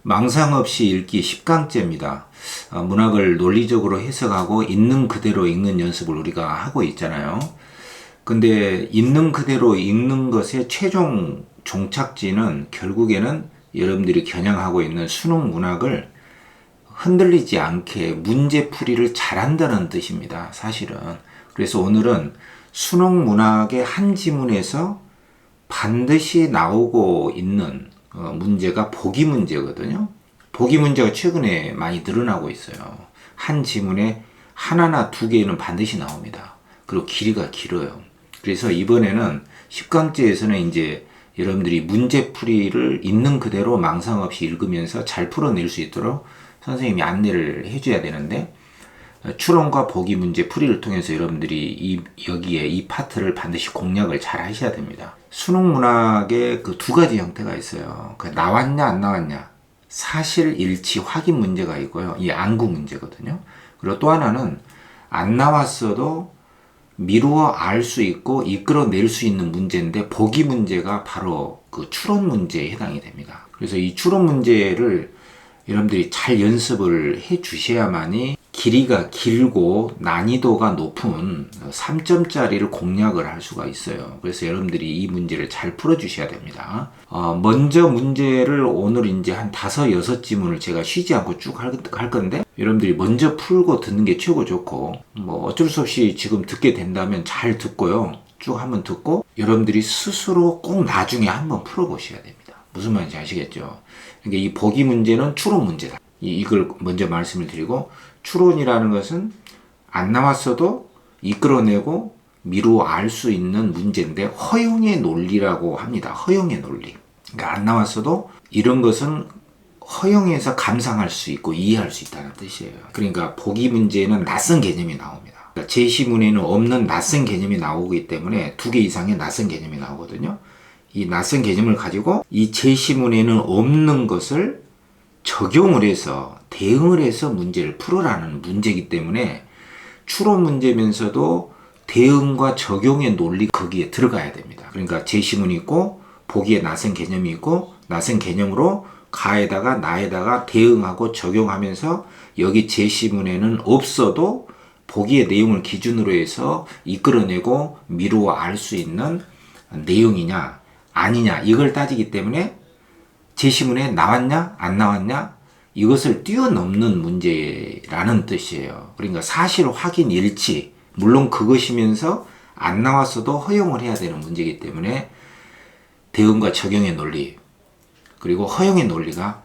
망상 없이 읽기 10강째입니다. 문학을 논리적으로 해석하고 있는 그대로 읽는 연습을 우리가 하고 있잖아요. 근데 있는 그대로 읽는 것의 최종 종착지는 결국에는 여러분들이 겨냥하고 있는 수능 문학을 흔들리지 않게 문제풀이를 잘한다는 뜻입니다. 사실은. 그래서 오늘은 수능 문학의 한 지문에서 반드시 나오고 있는 문제가 보기 문제거든요. 보기 문제가 최근에 많이 늘어나고 있어요. 한 지문에 하나나 두 개는 반드시 나옵니다. 그리고 길이가 길어요. 그래서 이번에는 10강째에서는 이제 여러분들이 문제풀이를 있는 그대로 망상 없이 읽으면서 잘 풀어낼 수 있도록 선생님이 안내를 해줘야 되는데, 추론과 보기 문제 풀이를 통해서 여러분들이 여기에 이 파트를 반드시 공략을 잘 하셔야 됩니다. 수능 문학에 그 두 가지 형태가 있어요. 그 나왔냐 안 나왔냐, 사실 일치 확인 문제가 있고요. 이 안구 문제거든요. 그리고 또 하나는 안 나왔어도 미루어 알 수 있고 이끌어낼 수 있는 문제인데, 보기 문제가 바로 그 추론 문제에 해당이 됩니다. 그래서 이 추론 문제를 여러분들이 잘 연습을 해 주셔야만이 길이가 길고 난이도가 높은 3점짜리를 공략을 할 수가 있어요. 그래서 여러분들이 이 문제를 잘 풀어 주셔야 됩니다. 먼저 문제를 오늘 이제 한 5, 6지문을 제가 쉬지 않고 쭉 할 건데, 여러분들이 먼저 풀고 듣는 게 최고 좋고, 뭐 어쩔 수 없이 지금 듣게 된다면 잘 듣고요. 쭉 한번 듣고 여러분들이 스스로 꼭 나중에 한번 풀어 보셔야 됩니다. 무슨 말인지 아시겠죠? 그러니까 이 보기 문제는 추론 문제다. 이걸 먼저 말씀을 드리고, 추론이라는 것은 안 나왔어도 이끌어내고 미루어 알 수 있는 문제인데, 허용의 논리라고 합니다. 허용의 논리. 그러니까 안 나왔어도 이런 것은 허용해서 감상할 수 있고 이해할 수 있다는 뜻이에요. 그러니까 보기 문제는 낯선 개념이 나옵니다. 그러니까 제시문에는 없는 낯선 개념이 나오기 때문에 2개 이상의 낯선 개념이 나오거든요. 이 낯선 개념을 가지고 이 제시문에는 없는 것을 적용을 해서 대응을 해서 문제를 풀어라는 문제이기 때문에, 추론 문제면서도 대응과 적용의 논리가 거기에 들어가야 됩니다. 그러니까 제시문이 있고 보기에 낯선 개념이 있고, 낯선 개념으로 가에다가 나에다가 대응하고 적용하면서 여기 제시문에는 없어도 보기의 내용을 기준으로 해서 이끌어내고 미루어 알 수 있는 내용이냐 아니냐, 이걸 따지기 때문에 제시문에 나왔냐 안 나왔냐, 이것을 뛰어넘는 문제라는 뜻이에요. 그러니까 사실 확인 일치, 물론 그것이면서 안 나왔어도 허용을 해야 되는 문제이기 때문에 대응과 적용의 논리, 그리고 허용의 논리가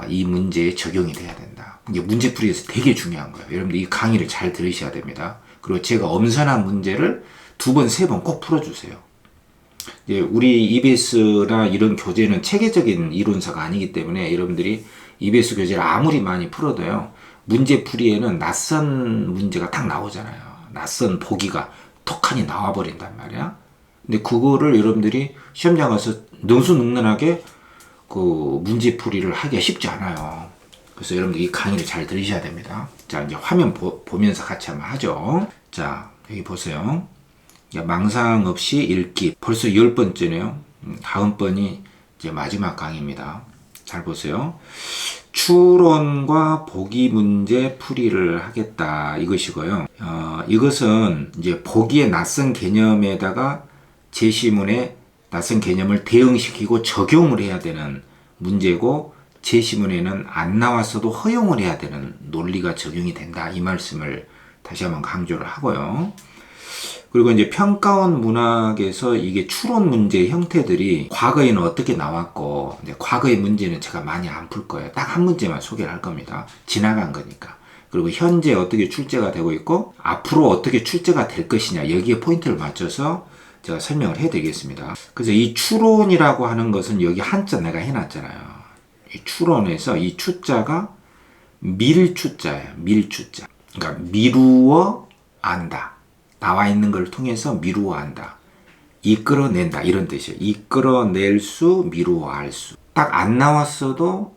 이 문제에 적용이 돼야 된다. 이게 문제풀이에서 되게 중요한 거예요. 여러분들 이 강의를 잘 들으셔야 됩니다. 그리고 제가 엄선한 문제를 2번, 3번 꼭 풀어주세요. 우리 EBS나 이런 교재는 체계적인 이론서가 아니기 때문에 여러분들이 EBS 교재를 아무리 많이 풀어도요, 문제풀이에는 낯선 문제가 딱 나오잖아요. 낯선 보기가 톡하니 나와버린단 말이야. 근데 그거를 여러분들이 시험장 가서 능수능란하게 그 문제풀이를 하기가 쉽지 않아요. 그래서 여러분들 이 강의를 잘 들으셔야 됩니다. 자, 이제 화면 보면서 같이 한번 하죠. 자, 여기 보세요. 망상 없이 읽기. 벌써 10번째네요. 다음번이 이제 마지막 강의입니다. 잘 보세요. 추론과 보기 문제 풀이를 하겠다, 이것이고요. 이것은 이제 보기의 낯선 개념에다가 제시문에 낯선 개념을 대응시키고 적용을 해야 되는 문제고, 제시문에는 안 나왔어도 허용을 해야 되는 논리가 적용이 된다, 이 말씀을 다시 한번 강조를 하고요. 그리고 이제 평가원 문학에서 이게 추론 문제 형태들이 과거에는 어떻게 나왔고, 이제 과거의 문제는 제가 많이 안 풀 거예요. 딱 한 문제만 소개를 할 겁니다. 지나간 거니까. 그리고 현재 어떻게 출제가 되고 있고, 앞으로 어떻게 출제가 될 것이냐, 여기에 포인트를 맞춰서 제가 설명을 해드리겠습니다. 그래서 이 추론이라고 하는 것은 여기 한자 내가 해놨잖아요. 이 추론에서 이 추자가 밀추자예요. 밀추자. 그러니까 미루어 안다. 나와 있는 걸 통해서 미루어 안다. 이끌어낸다, 이런 뜻이에요. 이끌어낼 수, 미루어 알 수. 딱 안 나왔어도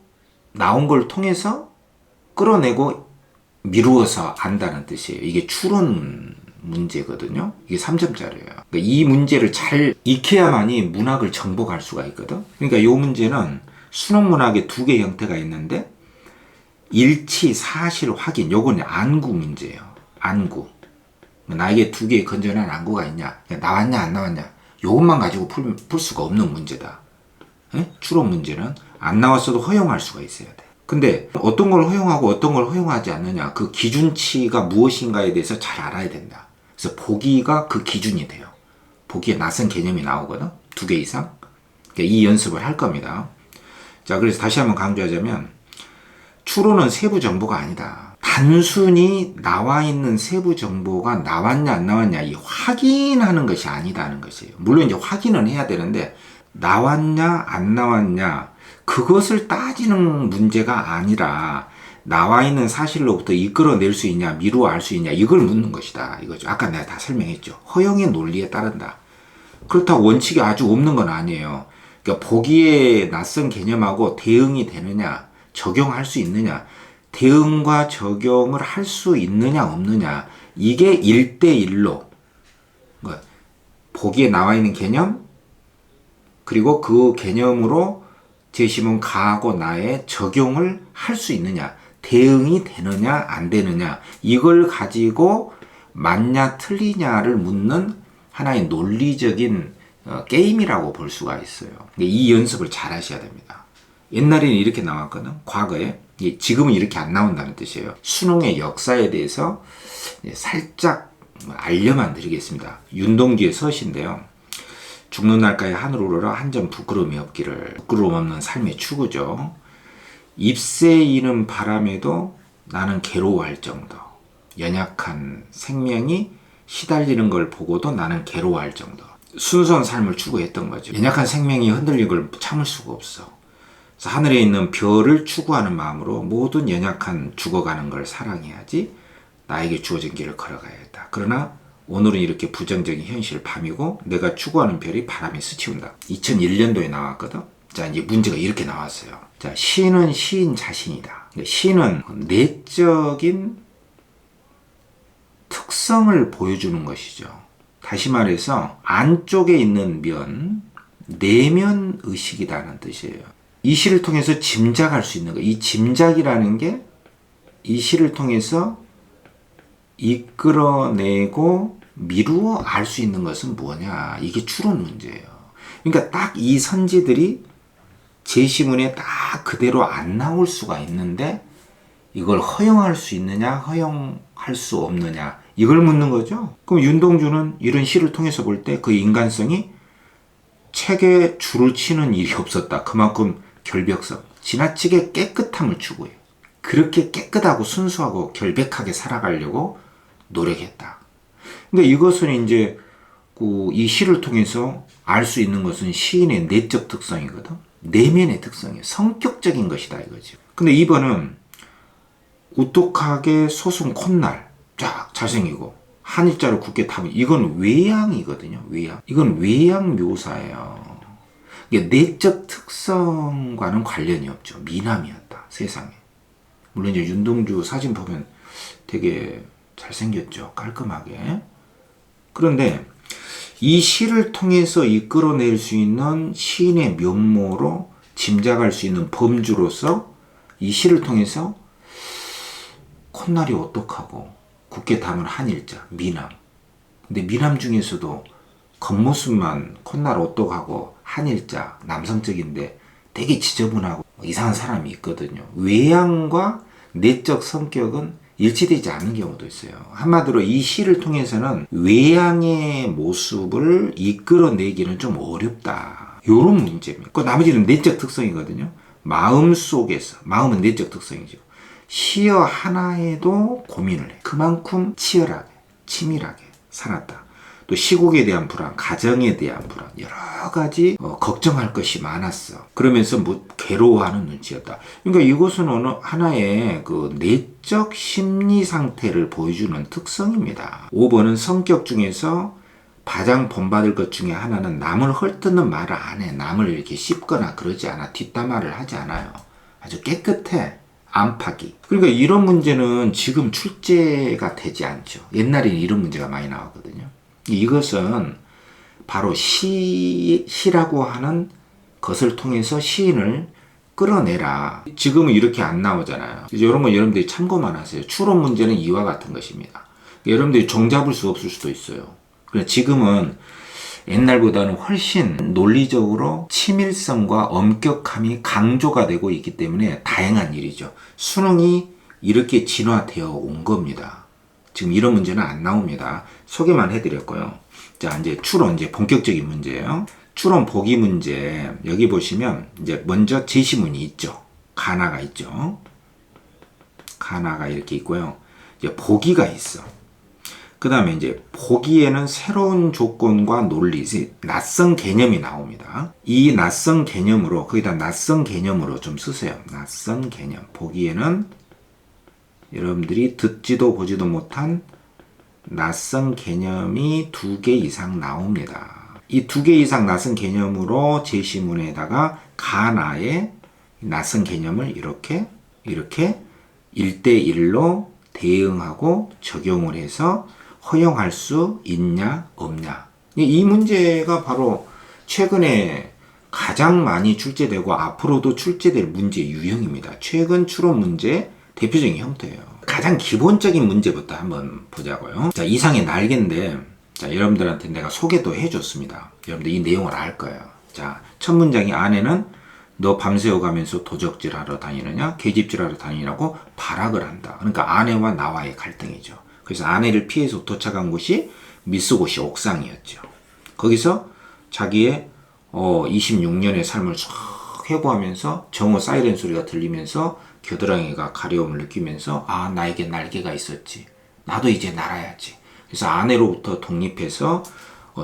나온 걸 통해서 끌어내고 미루어서 안다는 뜻이에요. 이게 추론 문제거든요. 이게 3점짜리예요. 그러니까 이 문제를 잘 익혀야만이 문학을 정복할 수가 있거든. 그러니까 이 문제는 수능문학에 두 개 형태가 있는데 일치, 사실, 확인. 요건 안구 문제예요. 안구. 나에게 두 개의 건전한 안구가 있냐, 나왔냐 안 나왔냐, 요것만 가지고 풀 수가 없는 문제다. 예? 추론 문제는 안 나왔어도 허용할 수가 있어야 돼. 근데 어떤 걸 허용하고 어떤 걸 허용하지 않느냐, 그 기준치가 무엇인가에 대해서 잘 알아야 된다. 그래서 보기가 그 기준이 돼요. 보기에 낯선 개념이 나오거든. 두 개 이상. 그러니까 이 연습을 할 겁니다. 자, 그래서 다시 한번 강조하자면 추론은 세부 정보가 아니다. 단순히 나와 있는 세부 정보가 나왔냐 안 나왔냐 이 확인하는 것이 아니다는 것이에요. 물론 이제 확인은 해야 되는데 나왔냐 안 나왔냐 그것을 따지는 문제가 아니라 나와 있는 사실로부터 이끌어낼 수 있냐 미루어 알 수 있냐 이걸 묻는 것이다 이거죠. 아까 내가 다 설명했죠. 허용의 논리에 따른다. 그렇다고 원칙이 아주 없는 건 아니에요. 그러니까 보기에 낯선 개념하고 대응이 되느냐 적용할 수 있느냐, 대응과 적용을 할 수 있느냐 없느냐, 이게 1대1로 보기에 나와 있는 개념 그리고 그 개념으로 제시문 가하고 나의 적용을 할 수 있느냐, 대응이 되느냐 안 되느냐, 이걸 가지고 맞냐 틀리냐를 묻는 하나의 논리적인 게임이라고 볼 수가 있어요. 이 연습을 잘 하셔야 됩니다. 옛날에는 이렇게 나왔거든. 과거에. 지금은 이렇게 안 나온다는 뜻이에요. 수능의 역사에 대해서 살짝 알려만 드리겠습니다. 윤동주의 서시인데요. 죽는 날까지 하늘 우러러 한 점 부끄러움이 없기를. 부끄러움 없는 삶의 추구죠. 잎새 이는 바람에도 나는 괴로워할 정도. 연약한 생명이 시달리는 걸 보고도 나는 괴로워할 정도. 순수한 삶을 추구했던 거죠. 연약한 생명이 흔들리는 걸 참을 수가 없어. 하늘에 있는 별을 추구하는 마음으로 모든 연약한 죽어가는 걸 사랑해야지 나에게 주어진 길을 걸어가야겠다. 그러나 오늘은 이렇게 부정적인 현실 밤이고 내가 추구하는 별이 바람에 스치운다. 2001년도에 나왔거든. 자, 이제 문제가 이렇게 나왔어요. 자, 시는 시인 자신이다. 시는 내적인 특성을 보여주는 것이죠. 다시 말해서 안쪽에 있는 면, 내면 의식이라는 뜻이에요. 이 시를 통해서 짐작할 수 있는 거. 이 짐작이라는 게 이 시를 통해서 이끌어내고 미루어 알 수 있는 것은 뭐냐. 이게 추론 문제예요. 그러니까 딱 이 선지들이 제시문에 딱 그대로 안 나올 수가 있는데 이걸 허용할 수 있느냐 허용할 수 없느냐 이걸 묻는 거죠. 그럼 윤동주는 이런 시를 통해서 볼 때 그 인간성이 책에 줄을 치는 일이 없었다. 그만큼 결벽성, 지나치게 깨끗함을 추구해요. 그렇게 깨끗하고 순수하고 결백하게 살아가려고 노력했다. 그러니까 이것은 이제 이 시를 통해서 알 수 있는 것은 시인의 내적 특성이거든. 내면의 특성이에요. 성격적인 것이다 이거죠. 근데 2번은 우뚝하게 솟은 콧날, 쫙 잘생기고 한일자로 굳게 타면 이건 외양이거든요. 외양. 이건 외양 묘사예요. 내적 특성과는 관련이 없죠. 미남이었다. 세상에. 물론 이제 윤동주 사진 보면 되게 잘생겼죠. 깔끔하게. 그런데 이 시를 통해서 이끌어낼 수 있는 시인의 면모로 짐작할 수 있는 범주로서 이 시를 통해서 콧날이 오똑하고 굳게 담은 한일자, 미남. 근데 미남 중에서도 겉모습만 콧날 오똑하고 한일자, 남성적인데 되게 지저분하고 이상한 사람이 있거든요. 외양과 내적 성격은 일치되지 않는 경우도 있어요. 한마디로 이 시를 통해서는 외양의 모습을 이끌어내기는 좀 어렵다. 요런 문제입니다. 그 나머지는 내적 특성이거든요. 마음 속에서, 마음은 내적 특성이죠. 시어 하나에도 고민을 해. 그만큼 치열하게, 치밀하게 살았다. 또 시국에 대한 불안, 가정에 대한 불안, 여러 가지 걱정할 것이 많았어. 그러면서 괴로워하는 눈치였다. 그러니까 이것은 어느 하나의 그 내적 심리 상태를 보여주는 특성입니다. 5번은 성격 중에서 가장 본받을 것 중에 하나는 남을 헐뜯는 말을 안 해. 남을 이렇게 씹거나 그러지 않아. 뒷담화를 하지 않아요. 아주 깨끗해. 안팎이. 그러니까 이런 문제는 지금 출제가 되지 않죠. 옛날에는 이런 문제가 많이 나왔거든요. 이것은 바로 시라고 하는 것을 통해서 시인을 끌어내라. 지금은 이렇게 안 나오잖아요. 이런 거 여러분들이 참고만 하세요. 추론 문제는 이와 같은 것입니다. 여러분들이 종잡을 수 없을 수도 있어요. 그래서 지금은 옛날보다는 훨씬 논리적으로 치밀성과 엄격함이 강조가 되고 있기 때문에 다행한 일이죠. 수능이 이렇게 진화되어 온 겁니다. 지금 이런 문제는 안 나옵니다. 소개만 해드렸고요. 자, 이제 추론, 이제 본격적인 문제예요. 추론 보기 문제, 여기 보시면 이제 먼저 제시문이 있죠. 가나가 있죠. 가나가 이렇게 있고요. 이제 보기가 있어. 그 다음에 이제 보기에는 새로운 조건과 논리, 낯선 개념이 나옵니다. 이 낯선 개념으로, 거기다 낯선 개념으로 좀 쓰세요. 낯선 개념. 보기에는 여러분들이 듣지도 보지도 못한 낯선 개념이 2개 이상 나옵니다. 이 2개 이상 낯선 개념으로 제시문에다가 가나의 낯선 개념을 이렇게 1대1로 대응하고 적용을 해서 허용할 수 있냐 없냐. 이 문제가 바로 최근에 가장 많이 출제되고 앞으로도 출제될 문제 유형입니다. 최근 추론 문제 대표적인 형태예요. 가장 기본적인 문제부터 한번 보자고요. 자, 이상의 날개인데, 자, 여러분들한테 내가 소개도 해줬습니다. 여러분들 이 내용을 알 거예요. 자, 첫 문장이 아내는 너 밤새워 가면서 도적질 하러 다니느냐? 계집질 하러 다니라고 발악을 한다. 그러니까 아내와 나와의 갈등이죠. 그래서 아내를 피해서 도착한 곳이 미쓰고시 옥상이었죠. 거기서 자기의 26년의 삶을 쫙 회고하면서 정오 사이렌 소리가 들리면서 겨드랑이가 가려움을 느끼면서 아, 나에게 날개가 있었지. 나도 이제 날아야지. 그래서 아내로부터 독립해서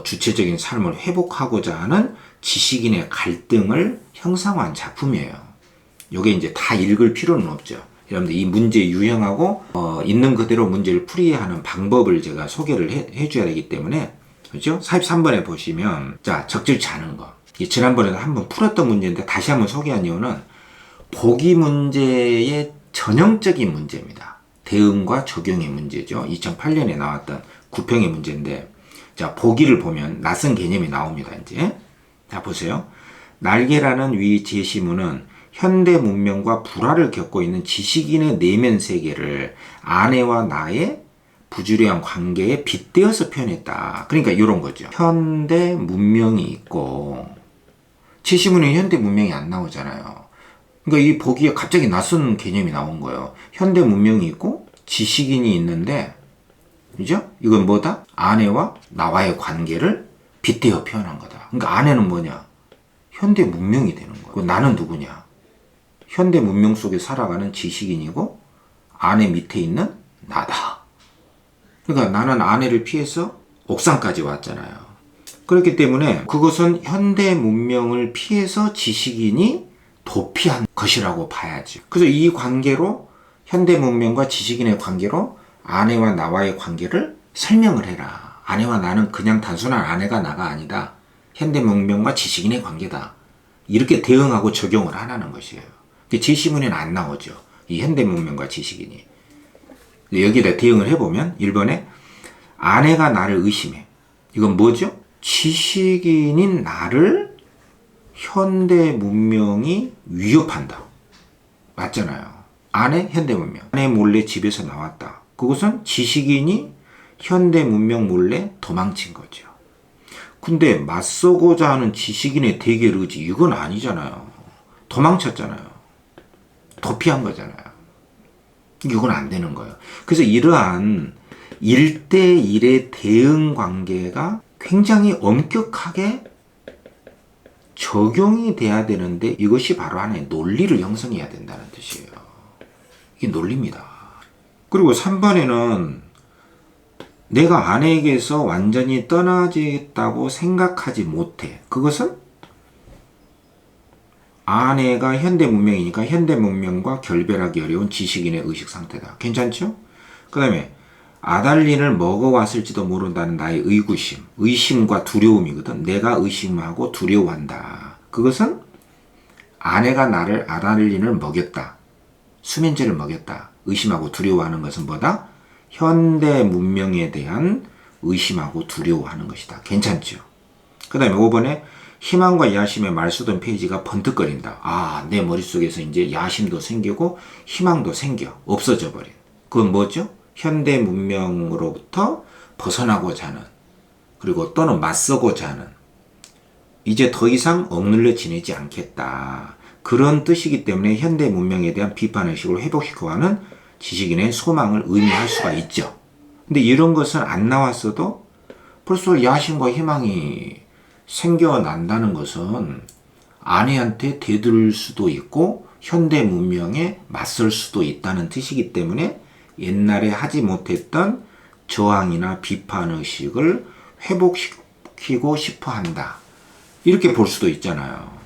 주체적인 삶을 회복하고자 하는 지식인의 갈등을 형상화한 작품이에요. 요게 이제 다 읽을 필요는 없죠. 여러분들 이 문제 유형하고 있는 그대로 문제를 풀이하는 방법을 제가 소개를 해줘야 되기 때문에, 그렇죠? 43번에 보시면 자, 적절치 않은 거. 지난번에도 한번 풀었던 문제인데 다시 한번 소개한 이유는 보기 문제의 전형적인 문제입니다. 대응과 적용의 문제죠. 2008년에 나왔던 구평의 문제인데, 자, 보기를 보면 낯선 개념이 나옵니다. 이제 자, 보세요. 날개라는 위 제시문은 현대 문명과 불화를 겪고 있는 지식인의 내면 세계를 아내와 나의 부주의한 관계에 빗대어서 표현했다. 그러니까 이런 거죠. 현대 문명이 있고 제시문에 현대 문명이 안 나오잖아요. 그러니까 이 보기에 갑자기 낯선 개념이 나온 거예요. 현대 문명이 있고 지식인이 있는데, 그죠? 이건 뭐다? 아내와 나와의 관계를 빗대어 표현한 거다. 그러니까 아내는 뭐냐? 현대 문명이 되는 거야. 나는 누구냐? 현대 문명 속에 살아가는 지식인이고 아내 밑에 있는 나다. 그러니까 나는 아내를 피해서 옥상까지 왔잖아요. 그렇기 때문에 그것은 현대 문명을 피해서 지식인이 도피한 것이라고 봐야지. 그래서 이 관계로 현대 문명과 지식인의 관계로 아내와 나와의 관계를 설명을 해라. 아내와 나는 그냥 단순한 아내가 나가 아니다. 현대 문명과 지식인의 관계다. 이렇게 대응하고 적용을 하라는 것이에요. 제시문에는 안 나오죠. 이 현대 문명과 지식인이. 여기다 대응을 해보면 1번에 아내가 나를 의심해. 이건 뭐죠? 지식인인 나를 현대 문명이 위협한다. 맞잖아요. 아내 현대 문명. 아내 몰래 집에서 나왔다. 그것은 지식인이 현대 문명 몰래 도망친 거죠. 근데 맞서고자 하는 지식인의 대결 의지, 이건 아니잖아요. 도망쳤잖아요. 도피한 거잖아요. 이건 안 되는 거예요. 그래서 이러한 1대1의 대응 관계가 굉장히 엄격하게 적용이 돼야 되는데, 이것이 바로 하나의 논리를 형성해야 된다는 뜻이에요. 이게 논리입니다. 그리고 3번에는 내가 아내에게서 완전히 떠나지겠다고 생각하지 못해. 그것은 아내가 현대 문명이니까 현대 문명과 결별하기 어려운 지식인의 의식 상태다. 괜찮죠? 그 다음에 아달린을 먹어왔을지도 모른다는 나의 의구심, 의심과 두려움이거든. 내가 의심하고 두려워한다. 그것은 아내가 나를 아달린을 먹였다. 수면제를 먹였다. 의심하고 두려워하는 것은 뭐다? 현대 문명에 대한 의심하고 두려워하는 것이다. 괜찮죠? 그 다음에 5번에 희망과 야심에 말소된 페이지가 번뜩거린다. 아, 내 머릿속에서 이제 야심도 생기고 희망도 생겨. 없어져 버린. 그건 뭐죠? 현대 문명으로부터 벗어나고자 하는, 그리고 또는 맞서고자 하는, 이제 더 이상 억눌려 지내지 않겠다. 그런 뜻이기 때문에 현대 문명에 대한 비판의식을 회복시켜가는 지식인의 소망을 의미할 수가 있죠. 근데 이런 것은 안 나왔어도 벌써 야심과 희망이 생겨난다는 것은 아내한테 대들 수도 있고 현대 문명에 맞설 수도 있다는 뜻이기 때문에 옛날에 하지 못했던 저항이나 비판의식을 회복시키고 싶어 한다. 이렇게 볼 수도 있잖아요.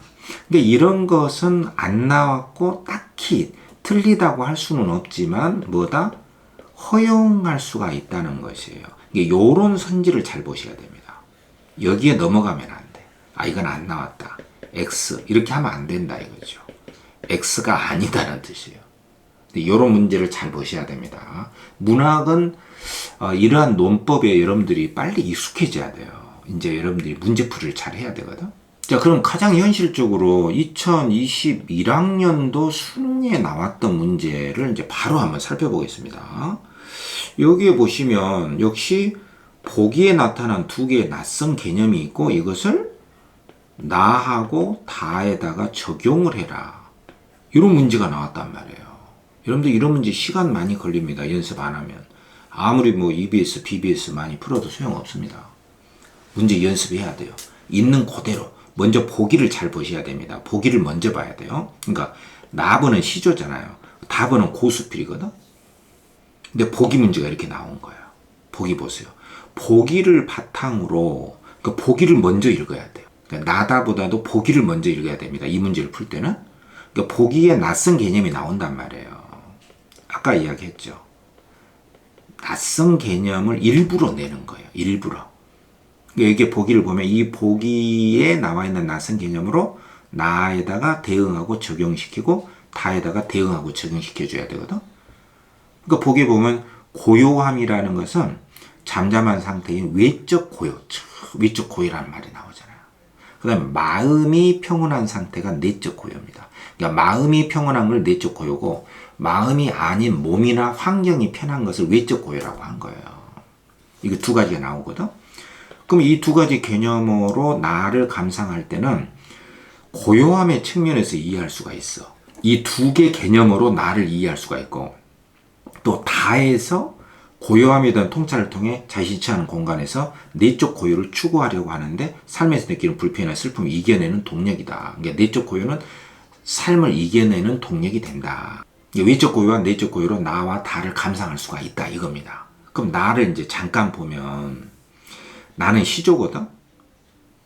근데 이런 것은 안 나왔고 딱히 틀리다고 할 수는 없지만 뭐다? 허용할 수가 있다는 것이에요. 이게 요런 선지를 잘 보셔야 됩니다. 여기에 넘어가면 안 돼. 아, 이건 안 나왔다. X. 이렇게 하면 안 된다 이거죠. X가 아니다는 뜻이에요. 이런 문제를 잘 보셔야 됩니다. 문학은 이러한 논법에 여러분들이 빨리 익숙해져야 돼요. 이제 여러분들이 문제풀이를 잘 해야 되거든. 자, 그럼 가장 현실적으로 2021학년도 수능에 나왔던 문제를 이제 바로 한번 살펴보겠습니다. 여기에 보시면 역시 보기에 나타난 두 개의 낯선 개념이 있고 이것을 나하고 다에다가 적용을 해라. 이런 문제가 나왔단 말이에요. 여러분들 이런 문제 시간 많이 걸립니다. 연습 안 하면. 아무리 뭐 EBS, BBS 많이 풀어도 소용없습니다. 문제 연습해야 돼요. 있는 그대로. 먼저 보기를 잘 보셔야 됩니다. 보기를 먼저 봐야 돼요. 그러니까 나번은 시조잖아요. 답은 고수필이거든. 근데 보기 문제가 이렇게 나온 거예요. 보기 보세요. 보기를 바탕으로 그러니까 보기를 먼저 읽어야 돼요. 그러니까 나다보다도 보기를 먼저 읽어야 됩니다. 이 문제를 풀 때는. 그러니까 보기에 낯선 개념이 나온단 말이에요. 아까 이야기했죠. 낯선 개념을 일부러 내는 거예요. 일부러. 여기 보기를 보면 이 보기에 나와 있는 낯선 개념으로 나에다가 대응하고 적용시키고 다에다가 대응하고 적용시켜줘야 되거든. 그러니까 보기에 보면 고요함이라는 것은 잠잠한 상태인 외적 고요, 외적 고요라는 말이 나오잖아요. 그 다음에 마음이 평온한 상태가 내적 고요입니다. 그러니까 마음이 평온한 걸 내적 고요고 마음이 아닌 몸이나 환경이 편한 것을 외적 고요라고 한 거예요. 이거 두 가지가 나오거든. 그럼 이 두 가지 개념으로 나를 감상할 때는 고요함의 측면에서 이해할 수가 있어. 이 두 개 개념으로 나를 이해할 수가 있고 또 다에서 고요함에 대한 통찰을 통해 자신치 않은 공간에서 내적 고요를 추구하려고 하는데 삶에서 느끼는 불편이나 슬픔을 이겨내는 동력이다. 그러니까 내적 고요는 삶을 이겨내는 동력이 된다. 외적 고요와 내적 고요로 나와 다를 감상할 수가 있다 이겁니다. 그럼 나를 이제 잠깐 보면 나는 시조거든.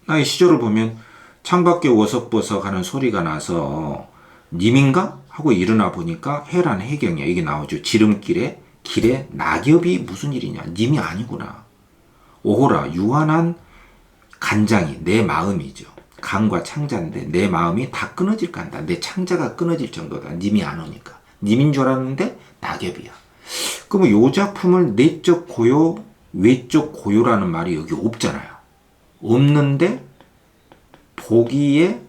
나의 시조를 보면 창밖에 워석버석 하는 소리가 나서 님인가? 하고 일어나 보니까 해란 해경이야. 이게 나오죠. 지름길에 길에 낙엽이 무슨 일이냐. 님이 아니구나. 오호라 유한한 간장이 내 마음이죠. 강과 창자인데 내 마음이 다 끊어질 간다. 내 창자가 끊어질 정도다. 님이 안 오니까. 님인 줄 알았는데 낙엽이야. 그러면 이 작품을 내적 고요, 외적 고요라는 말이 여기 없잖아요. 없는데 보기에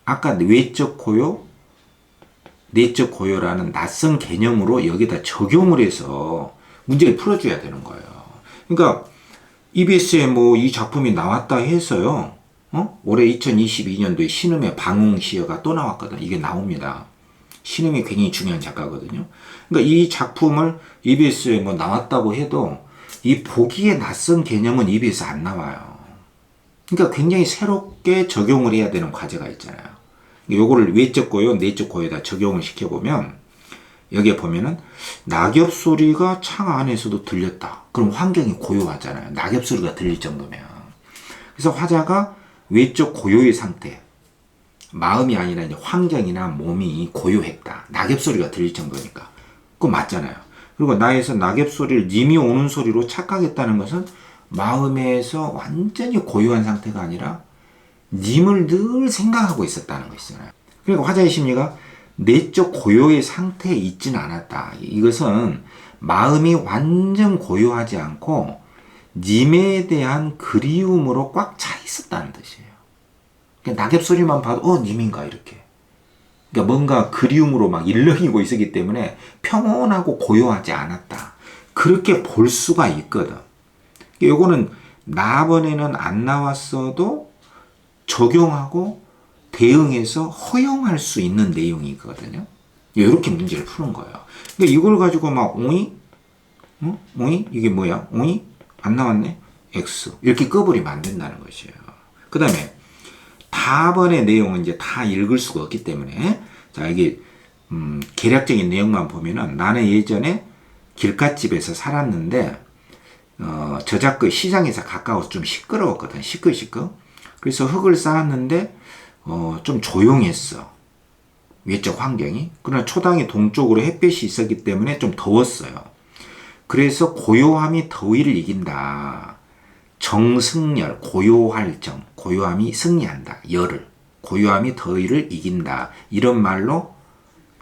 아까 외적 고요, 내적 고요라는 낯선 개념으로 여기다 적용을 해서 문제를 풀어줘야 되는 거예요. 그러니까 EBS에 뭐 이 작품이 나왔다 해서요. 올해 2022년도에 신음의 방웅시여가 또 나왔거든. 이게 나옵니다. 신음이 굉장히 중요한 작가거든요. 그러니까 이 작품을 EBS에 뭐 나왔다고 해도 이 보기에 낯선 개념은 EBS 안 나와요. 그러니까 굉장히 새롭게 적용을 해야 되는 과제가 있잖아요. 요거를 외적 고요, 내적 고요에다 적용을 시켜보면 여기에 보면은 낙엽 소리가 창 안에서도 들렸다. 그럼 환경이 고요하잖아요. 낙엽 소리가 들릴 정도면. 그래서 화자가 외적 고요의 상태, 마음이 아니라 이제 환경이나 몸이 고요했다. 낙엽 소리가 들릴 정도니까. 그거 맞잖아요. 그리고 나에서 낙엽 소리를 님이 오는 소리로 착각했다는 것은 마음에서 완전히 고요한 상태가 아니라 님을 늘 생각하고 있었다는 것이잖아요. 그러니까 화자의 심리가 내적 고요의 상태에 있지는 않았다. 이것은 마음이 완전 고요하지 않고 님에 대한 그리움으로 꽉 차 있었다는 뜻이에요. 그냥 낙엽 소리만 봐도 님인가 이렇게. 그러니까 뭔가 그리움으로 막 일렁이고 있었기 때문에 평온하고 고요하지 않았다. 그렇게 볼 수가 있거든. 요거는 나번에는 안 나왔어도 적용하고 대응해서 허용할 수 있는 내용이거든요. 이렇게 문제를 푸는 거예요. 근데 이걸 가지고 막 오이? 응? 오이? 이게 뭐야? 오이? 안 나왔네? X. 이렇게 꺼버리면 안 된다는 것이에요. 그 다음에 답안의 내용은 이제 다 읽을 수가 없기 때문에 자 이게 개략적인 내용만 보면은 나는 예전에 길갓집에서 살았는데 저작거 시장에서 가까워서 좀 시끄러웠거든. 시끌시끌. 그래서 흙을 쌓았는데 좀 조용했어. 외적 환경이. 그러나 초당이 동쪽으로 햇빛이 있었기 때문에 좀 더웠어요. 그래서 고요함이 더위를 이긴다. 정승열, 고요할 정, 고요함이 승리한다. 열을, 고요함이 더위를 이긴다. 이런 말로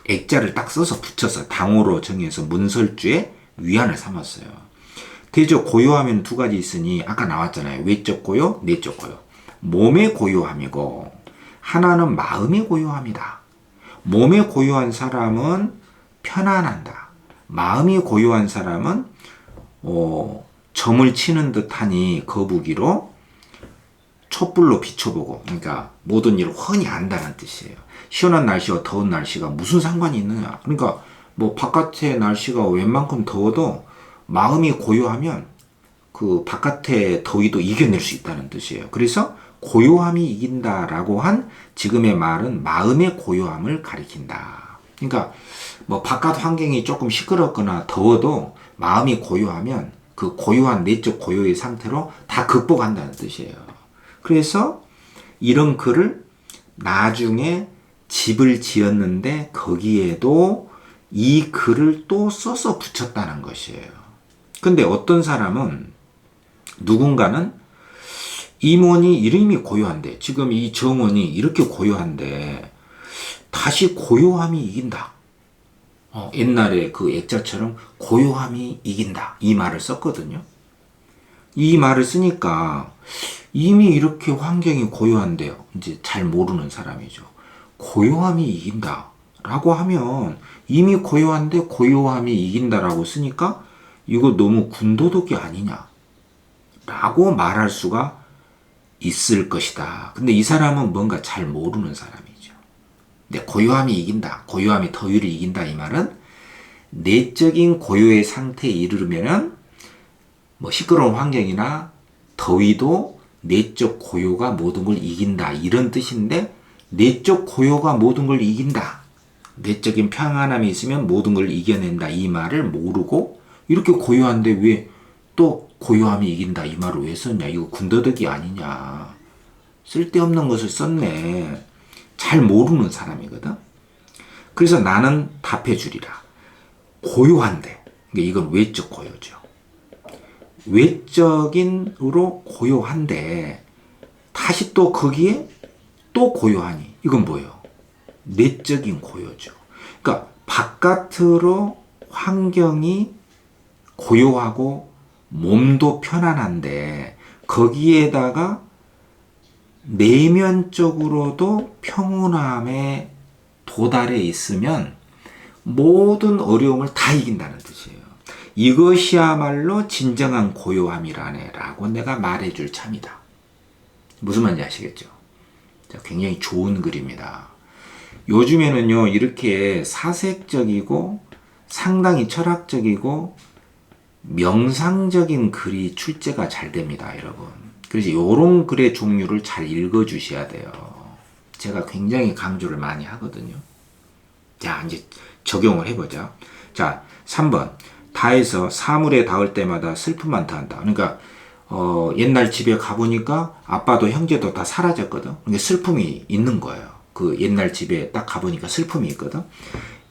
액자를 딱 써서 붙여서 당호로 정해서 문설주에 위안을 삼았어요. 대저 고요함에는 두 가지 있으니 아까 나왔잖아요. 외적 고요, 내적 고요. 몸의 고요함이고 하나는 마음의 고요함이다. 몸의 고요한 사람은 편안한다. 마음이 고요한 사람은 점을 치는 듯하니 거북이로 촛불로 비춰보고, 그러니까 모든 일을 훤히 안다는 뜻이에요. 시원한 날씨와 더운 날씨가 무슨 상관이 있느냐. 그러니까 뭐 바깥의 날씨가 웬만큼 더워도 마음이 고요하면 그 바깥의 더위도 이겨낼 수 있다는 뜻이에요. 그래서 고요함이 이긴다라고 한 지금의 말은 마음의 고요함을 가리킨다. 그러니까 뭐 바깥 환경이 조금 시끄럽거나 더워도 마음이 고요하면 그 고요한 내적 고요의 상태로 다 극복한다는 뜻이에요. 그래서 이런 글을 나중에 집을 지었는데 거기에도 이 글을 또 써서 붙였다는 것이에요. 근데 어떤 사람은 누군가는 임원이 이름이 고요한데 지금 이 정원이 이렇게 고요한데 다시 고요함이 이긴다. 옛날에 그 액자처럼 고요함이 이긴다. 이 말을 썼거든요. 이 말을 쓰니까 이미 이렇게 환경이 고요한데요. 이제 잘 모르는 사람이죠. 고요함이 이긴다. 라고 하면 이미 고요한데 고요함이 이긴다라고 쓰니까 이거 너무 군더더기 아니냐. 라고 말할 수가 있을 것이다. 근데 이 사람은 뭔가 잘 모르는 사람이죠. 근데 고요함이 이긴다. 고요함이 더위를 이긴다. 이 말은 내적인 고요의 상태에 이르르면은 뭐 시끄러운 환경이나 더위도 내적 고요가 모든 걸 이긴다. 이런 뜻인데 내적 고요가 모든 걸 이긴다. 내적인 평안함이 있으면 모든 걸 이겨낸다. 이 말을 모르고 이렇게 고요한데 왜 또 고요함이 이긴다. 이 말을 왜 썼냐. 이거 군더더기 아니냐. 쓸데없는 것을 썼네. 잘 모르는 사람이거든. 그래서 나는 답해 주리라. 고요한데. 이건 외적 고요죠. 외적인으로 고요한데 다시 또 거기에 또 고요하니. 이건 뭐예요? 내적인 고요죠. 그러니까 바깥으로 환경이 고요하고 몸도 편안한데 거기에다가 내면적으로도 평온함에 도달해 있으면 모든 어려움을 다 이긴다는 뜻이에요. 이것이야말로 진정한 고요함이라네 라고 내가 말해줄 참이다. 무슨 말인지 아시겠죠? 굉장히 좋은 글입니다. 요즘에는요 이렇게 사색적이고 상당히 철학적이고 명상적인 글이 출제가 잘 됩니다, 여러분. 그래서 이런 글의 종류를 잘 읽어주셔야 돼요. 제가 굉장히 강조를 많이 하거든요. 자, 이제 적용을 해보자. 자, 3번. 다에서 사물에 닿을 때마다 슬픔만 더한다. 그러니까 옛날 집에 가보니까 아빠도 형제도 다 사라졌거든. 그러니까 슬픔이 있는 거예요. 그 옛날 집에 딱 가보니까 슬픔이 있거든.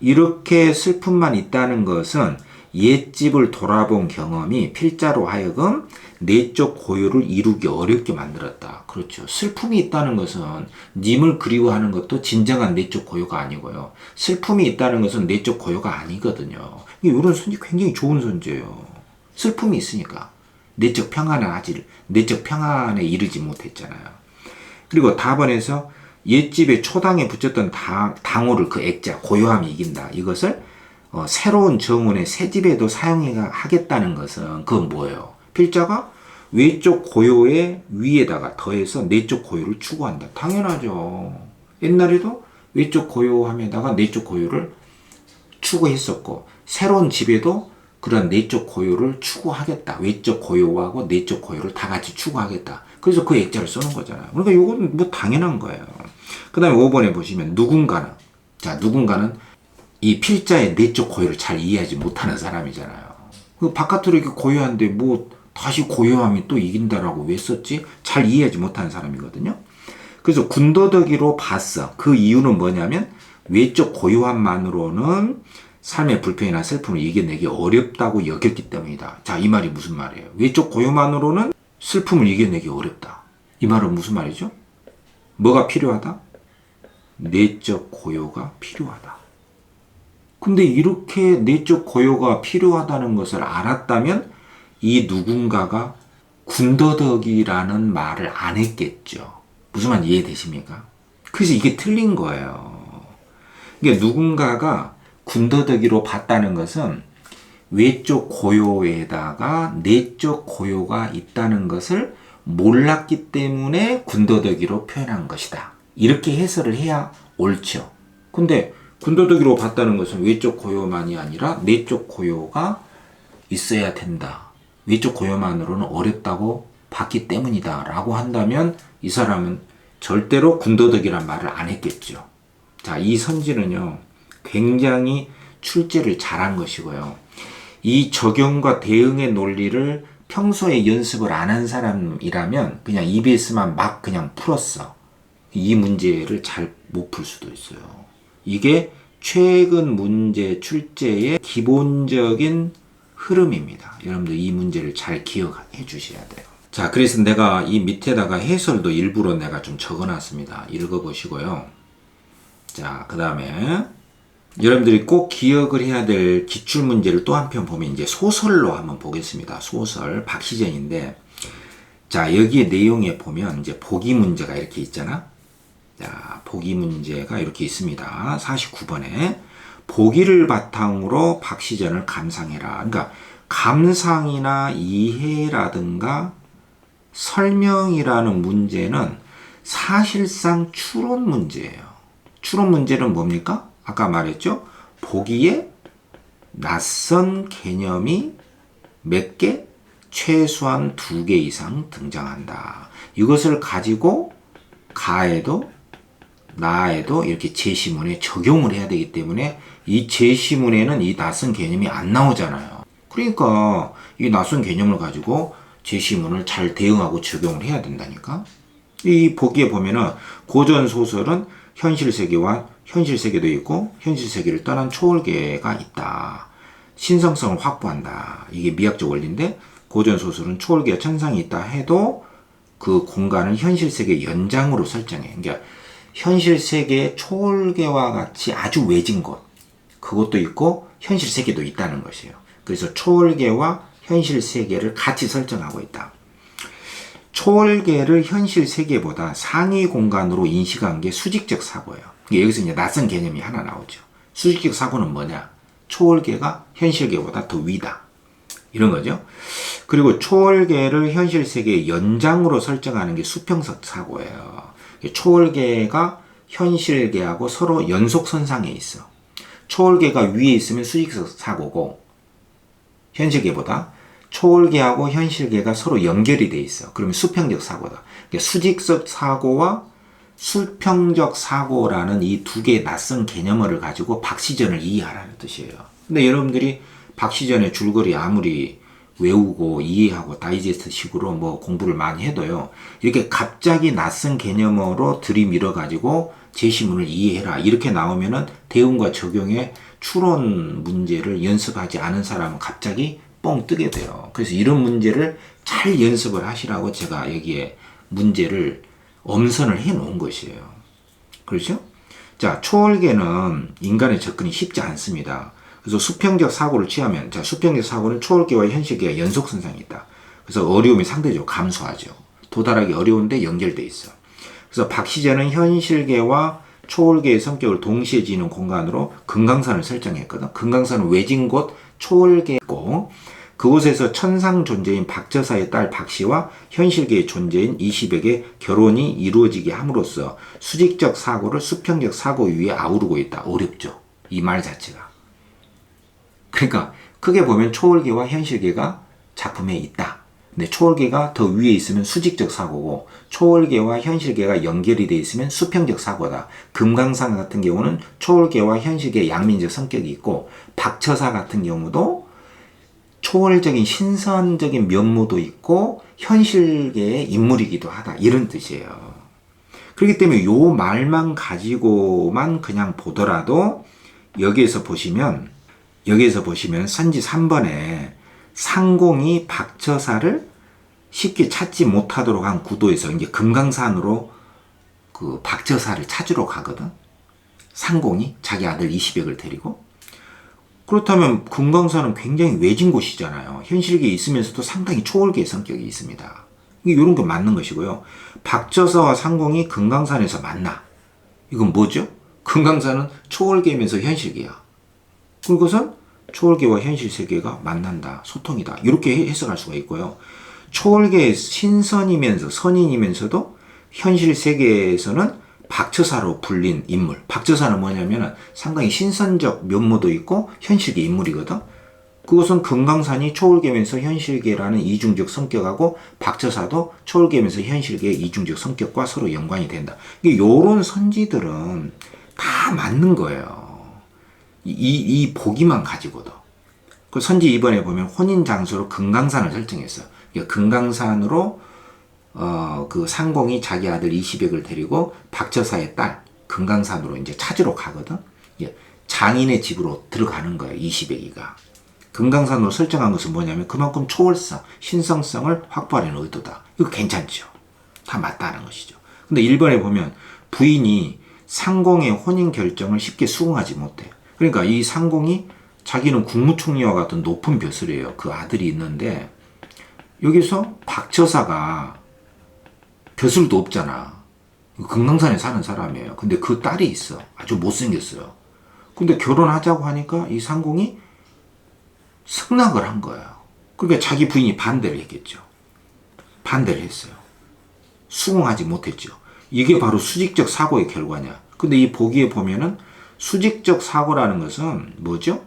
이렇게 슬픔만 있다는 것은 옛집을 돌아본 경험이 필자로 하여금 내적 고요를 이루기 어렵게 만들었다. 그렇죠. 슬픔이 있다는 것은 님을 그리워하는 것도 진정한 내적 고요가 아니고요. 슬픔이 있다는 것은 내적 고요가 아니거든요. 이런 선지 굉장히 좋은 선지예요. 슬픔이 있으니까 내적 평안에 이르지 못했잖아요. 그리고 답안에서 옛집에 초당에 붙였던 당호를 그 액자 고요함이 이긴다. 이것을 새로운 정원의 새집에도 사용하겠다는 것은 그건 뭐예요? 필자가 외적 고요의 위에다가 더해서 내적 고요를 추구한다. 당연하죠. 옛날에도 외적 고요함에다가 내적 고요를 추구했었고 새로운 집에도 그런 내적 고요를 추구하겠다. 외적 고요하고 내적 고요를 다 같이 추구하겠다. 그래서 그 액자를 쓰는 거잖아요. 그러니까 이건 뭐 당연한 거예요. 그 다음에 5번에 보시면 누군가는 이 필자의 내적 고요를 잘 이해하지 못하는 사람이잖아요. 그 바깥으로 이렇게 고요한데 뭐 다시 고요함이 또 이긴다라고 왜 썼지? 잘 이해하지 못하는 사람이거든요. 그래서 군더더기로 봤어. 그 이유는 뭐냐면 외적 고요함만으로는 삶의 불평이나 슬픔을 이겨내기 어렵다고 여겼기 때문이다. 자, 이 말이 무슨 말이에요? 외적 고요만으로는 슬픔을 이겨내기 어렵다. 이 말은 무슨 말이죠? 뭐가 필요하다? 내적 고요가 필요하다. 근데 이렇게 내적 고요가 필요하다는 것을 알았다면 이 누군가가 군더더기라는 말을 안 했겠죠. 무슨 말 이해되십니까? 그래서 이게 틀린 거예요. 이게 누군가가 군더더기로 봤다는 것은 외적 고요에다가 내적 고요가 있다는 것을 몰랐기 때문에 군더더기로 표현한 것이다. 이렇게 해설을 해야 옳죠. 근데 군더더기로 봤다는 것은 외적 고요만이 아니라 내적 고요가 있어야 된다. 외적 고요만으로는 어렵다고 봤기 때문이다 라고 한다면 이 사람은 절대로 군더더기란 말을 안 했겠죠. 자, 이 선지는요 굉장히 출제를 잘한 것이고요. 이 적용과 대응의 논리를 평소에 연습을 안 한 사람이라면 그냥 EBS만 막 그냥 풀었어. 이 문제를 잘 못 풀 수도 있어요. 이게 최근 문제 출제의 기본적인 흐름입니다. 여러분들 이 문제를 잘 기억해 주셔야 돼요. 자, 그래서 내가 이 밑에다가 해설도 일부러 내가 좀 적어 놨습니다. 읽어 보시고요. 자, 그 다음에 여러분들이 꼭 기억을 해야 될 기출문제를 또 한편 보면 이제 소설로 한번 보겠습니다. 소설 박시전인데, 자, 여기에 내용에 보면 이제 보기 문제가 이렇게 있잖아. 자, 보기 문제가 이렇게 있습니다. 49번에 보기를 바탕으로 박시전을 감상해라. 그러니까 감상이나 이해라든가 설명이라는 문제는 사실상 추론 문제예요. 추론 문제는 뭡니까? 아까 말했죠? 보기에 낯선 개념이 몇 개? 최소한 2개 이상 등장한다. 이것을 가지고 가에도 나에도 이렇게 제시문에 적용을 해야 되기 때문에 이 제시문에는 이 낯선 개념이 안 나오잖아요. 그러니까 이 낯선 개념을 가지고 제시문을 잘 대응하고 적용을 해야 된다니까. 이 보기에 보면은 고전 소설은 현실 세계와 현실 세계도 있고 현실 세계를 떠난 초월계가 있다. 신성성을 확보한다. 이게 미학적 원리인데 고전 소설은 초월계와 천상이 있다 해도 그 공간을 현실 세계 연장으로 설정해. 그러니까 현실 세계의 초월계와 같이 아주 외진 곳, 그것도 있고 현실 세계도 있다는 것이에요. 그래서 초월계와 현실 세계를 같이 설정하고 있다. 초월계를 현실 세계보다 상위 공간으로 인식한 게 수직적 사고예요. 여기서 이제 낯선 개념이 하나 나오죠. 수직적 사고는 뭐냐? 초월계가 현실계보다 더 위다. 이런 거죠. 그리고 초월계를 현실 세계의 연장으로 설정하는 게 수평적 사고예요. 초월계가 현실계하고 서로 연속선상에 있어. 초월계가 위에 있으면 수직적 사고고 현실계보다 초월계하고 현실계가 서로 연결이 돼 있어. 그러면 수평적 사고다. 그러니까 수직적 사고와 수평적 사고라는 이 두 개의 낯선 개념을 가지고 박시전을 이해하라는 뜻이에요. 근데 여러분들이 박시전의 줄거리 아무리 외우고 이해하고 다이제스트 식으로 뭐 공부를 많이 해도요, 이렇게 갑자기 낯선 개념으로 들이밀어 가지고 제시문을 이해해라 이렇게 나오면은 대응과 적용의 추론 문제를 연습하지 않은 사람은 갑자기 뻥 뜨게 돼요. 그래서 이런 문제를 잘 연습을 하시라고 제가 여기에 문제를 엄선을 해 놓은 것이에요. 그렇죠? 자, 초월계는 인간의 접근이 쉽지 않습니다. 그래서 수평적 사고를 취하면, 자, 수평적 사고는 초월계와 현실계가 연속선상이 있다. 그래서 어려움이 상대적으로 감소하죠. 도달하기 어려운데 연결돼 있어. 그래서 박시제는 현실계와 초월계의 성격을 동시에 지니는 공간으로 금강산을 설정했거든. 금강산은 외진 곳 초월계고 그곳에서 천상 존재인 박저사의 딸 박씨와 현실계의 존재인 이시백의 결혼이 이루어지게 함으로써 수직적 사고를 수평적 사고 위에 아우르고 있다. 어렵죠. 이 말 자체가. 그러니까 크게 보면 초월계와 현실계가 작품에 있다. 근데 초월계가 더 위에 있으면 수직적 사고고 초월계와 현실계가 연결이 돼 있으면 수평적 사고다. 금강산 같은 경우는 초월계와 현실계의 양면적 성격이 있고 박처사 같은 경우도 초월적인 신선적인 면모도 있고 현실계의 인물이기도 하다. 이런 뜻이에요. 그렇기 때문에 요 말만 가지고만 그냥 보더라도 여기에서 보시면 선지 3번에 상공이 박처사를 쉽게 찾지 못하도록 한 구도에서 이제 금강산으로 그 박처사를 찾으러 가거든. 상공이 자기 아들 이시백을 데리고. 그렇다면 금강산은 굉장히 외진 곳이잖아요. 현실계에 있으면서도 상당히 초월계의 성격이 있습니다. 이런 게 맞는 것이고요. 박처사와 상공이 금강산에서 만나. 이건 뭐죠? 금강산은 초월계면서 현실계야. 그것은 초월계와 현실 세계가 만난다, 소통이다. 이렇게 해석할 수가 있고요. 초월계의 신선이면서 선인이면서도 현실 세계에서는 박처사로 불린 인물. 박처사는 뭐냐면 상당히 신선적 면모도 있고 현실계 인물이거든. 그것은 금강산이 초월계면서 현실계라는 이중적 성격하고 박처사도 초월계면서 현실계의 이중적 성격과 서로 연관이 된다. 이런 선지들은 다 맞는 거예요. 이 보기만 가지고도. 그 선지 2번에 보면 혼인 장소로 금강산을 설정했어. 그러니까 금강산으로 그 상공이 자기 아들 이시백을 데리고 박처사의 딸 금강산으로 이제 찾으러 가거든. 장인의 집으로 들어가는 거예요. 이시백이가. 금강산으로 설정한 것은 뭐냐면 그만큼 초월성, 신성성을 확보하려는 의도다. 이거 괜찮죠. 다 맞다는 것이죠. 근데 1번에 보면 부인이 상공의 혼인 결정을 쉽게 수긍하지 못해요. 그러니까 이 상공이 자기는 국무총리와 같은 높은 벼슬이에요. 그 아들이 있는데 여기서 박처사가 벼슬도 없잖아. 금강산에 사는 사람이에요. 근데 그 딸이 있어. 아주 못생겼어요. 근데 결혼하자고 하니까 이 상공이 승낙을 한 거예요. 그러니까 자기 부인이 반대를 했겠죠. 반대를 했어요. 수긍하지 못했죠. 이게 바로 수직적 사고의 결과냐. 근데 이 보기에 보면은 수직적 사고라는 것은 뭐죠?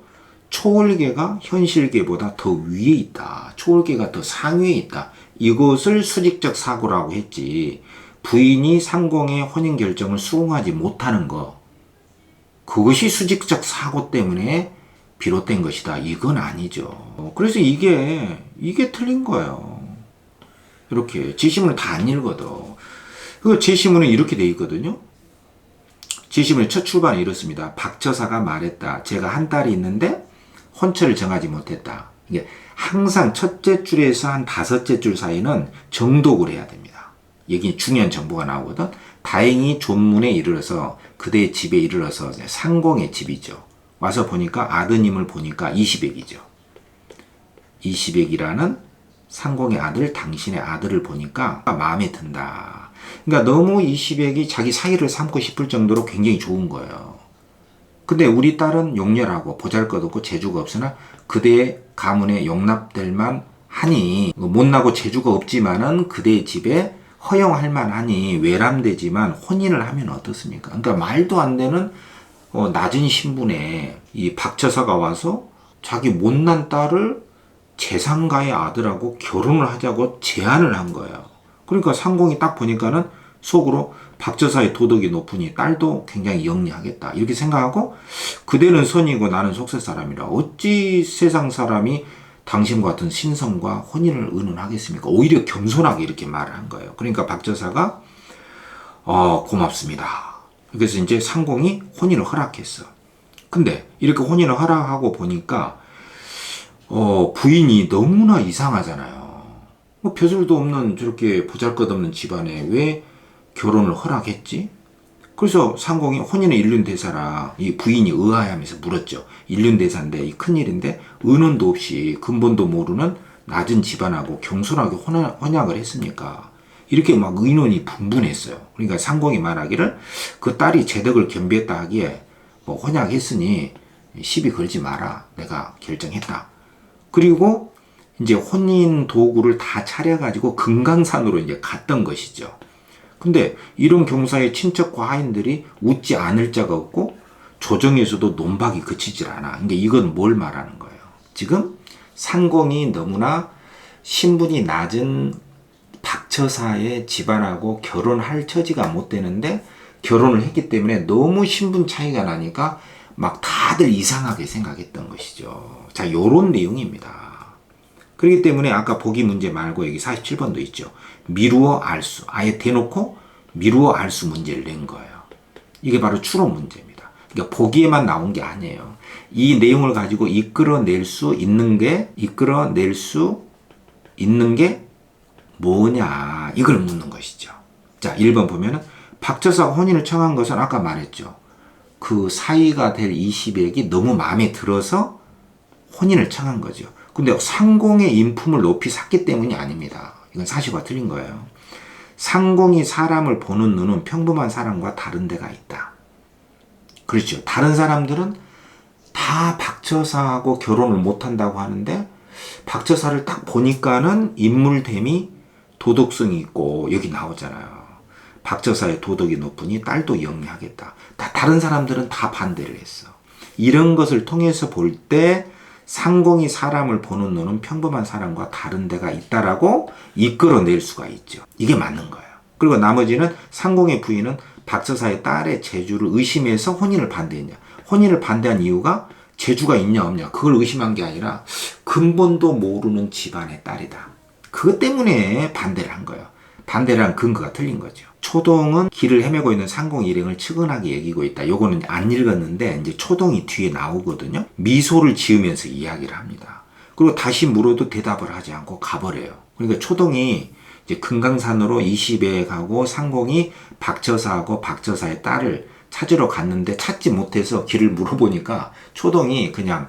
초월계가 현실계보다 더 위에 있다. 초월계가 더 상위에 있다. 이것을 수직적 사고라고 했지. 부인이 상공의 혼인 결정을 수긍하지 못하는 거. 그것이 수직적 사고 때문에 비롯된 것이다. 이건 아니죠. 그래서 이게 틀린 거예요. 이렇게 지시문을 다 안 읽어도. 그 지시문은 이렇게 돼 있거든요. 지시문의 첫 출발은 이렇습니다. 박처사가 말했다. 제가 한 딸이 있는데 혼처를 정하지 못했다. 이게 항상 첫째 줄에서 한 다섯째 줄 사이는 정독을 해야 됩니다. 여기 중요한 정보가 나오거든. 다행히 존문에 이르러서 그대의 집에 이르러서 상공의 집이죠. 와서 보니까 아드님을 보니까 이시백이죠. 이시백이라는 상공의 아들, 당신의 아들을 보니까 마음에 든다. 그러니까 너무 이시백이 자기 사이를 삼고 싶을 정도로 굉장히 좋은 거예요. 근데 우리 딸은 용렬하고 보잘것없고 재주가 없으나 그대의 가문에 용납될 만 하니 못나고 재주가 없지만은 그대의 집에 허용할 만하니 외람되지만 혼인을 하면 어떻습니까? 그러니까 말도 안 되는 낮은 신분에 이 박처사가 와서 자기 못난 딸을 재상가의 아들하고 결혼을 하자고 제안을 한 거예요. 그러니까 상공이 딱 보니까는 속으로 박처사의 도덕이 높으니 딸도 굉장히 영리하겠다 이렇게 생각하고 그대는 선이고 나는 속세 사람이라 어찌 세상 사람이 당신과 같은 신성과 혼인을 의논하겠습니까? 오히려 겸손하게 이렇게 말을 한 거예요. 그러니까 박처사가 고맙습니다. 그래서 이제 상공이 혼인을 허락했어. 근데 이렇게 혼인을 허락하고 보니까 부인이 너무나 이상하잖아요. 벼슬도 없는 저렇게 보잘것없는 집안에 왜 결혼을 허락했지? 그래서 상공이 혼인의 일륜대사라 이 부인이 의아해하면서 물었죠. 일륜대사인데 이 큰일인데 은혼도 없이 근본도 모르는 낮은 집안하고 겸손하게 혼약을 했습니까? 이렇게 막 의논이 분분했어요. 그러니까 상공이 말하기를 그 딸이 재덕을 겸비했다 하기에 뭐 혼약했으니 시비 걸지 마라. 내가 결정했다. 그리고 이제 혼인 도구를 다 차려가지고 금강산으로 이제 갔던 것이죠. 근데 이런 경사에 친척과 하인들이 웃지 않을 자가 없고 조정에서도 논박이 그치질 않아. 그러니까 이건 뭘 말하는 거예요? 지금 상공이 너무나 신분이 낮은 박처사의 집안하고 결혼할 처지가 못 되는데 결혼을 했기 때문에 너무 신분 차이가 나니까 막 다들 이상하게 생각했던 것이죠. 자, 요런 내용입니다. 그렇기 때문에 아까 보기 문제 말고 여기 47번도 있죠. 미루어 알수. 아예 대놓고 미루어 알수 문제를 낸 거예요. 이게 바로 추론 문제입니다. 그러니까 보기에만 나온 게 아니에요. 이 내용을 가지고 이끌어낼 수 있는 게 뭐냐, 이걸 묻는 것이죠. 자, 1번 보면은 박처사가 혼인을 청한 것은 아까 말했죠. 그 사이가 될 이 시백이 너무 마음에 들어서 혼인을 청한 거죠. 근데 상공의 인품을 높이 샀기 때문이 아닙니다. 이건 사실과 틀린 거예요. 상공이 사람을 보는 눈은 평범한 사람과 다른 데가 있다. 그렇죠. 다른 사람들은 다 박처사하고 결혼을 못한다고 하는데 박처사를 딱 보니까는 인물됨이 도덕성이 있고, 여기 나오잖아요. 박처사의 도덕이 높으니 딸도 영리하겠다. 다른 사람들은 다 반대를 했어. 이런 것을 통해서 볼 때 상공이 사람을 보는 눈은 평범한 사람과 다른 데가 있다라고 이끌어낼 수가 있죠. 이게 맞는 거예요. 그리고 나머지는 상공의 부인은 박처사의 딸의 재주를 의심해서 혼인을 반대했냐. 혼인을 반대한 이유가 재주가 있냐 없냐 그걸 의심한 게 아니라 근본도 모르는 집안의 딸이다. 그것 때문에 반대를 한 거예요. 반대를 한 근거가 틀린 거죠. 초동은 길을 헤매고 있는 상공 일행을 측은하게 여기고 있다. 요거는 안 읽었는데 이제 초동이 뒤에 나오거든요. 미소를 지으면서 이야기를 합니다. 그리고 다시 물어도 대답을 하지 않고 가버려요. 그러니까 초동이 이제 금강산으로 20에 가고 상공이 박처사하고 박처사의 딸을 찾으러 갔는데 찾지 못해서 길을 물어보니까 초동이 그냥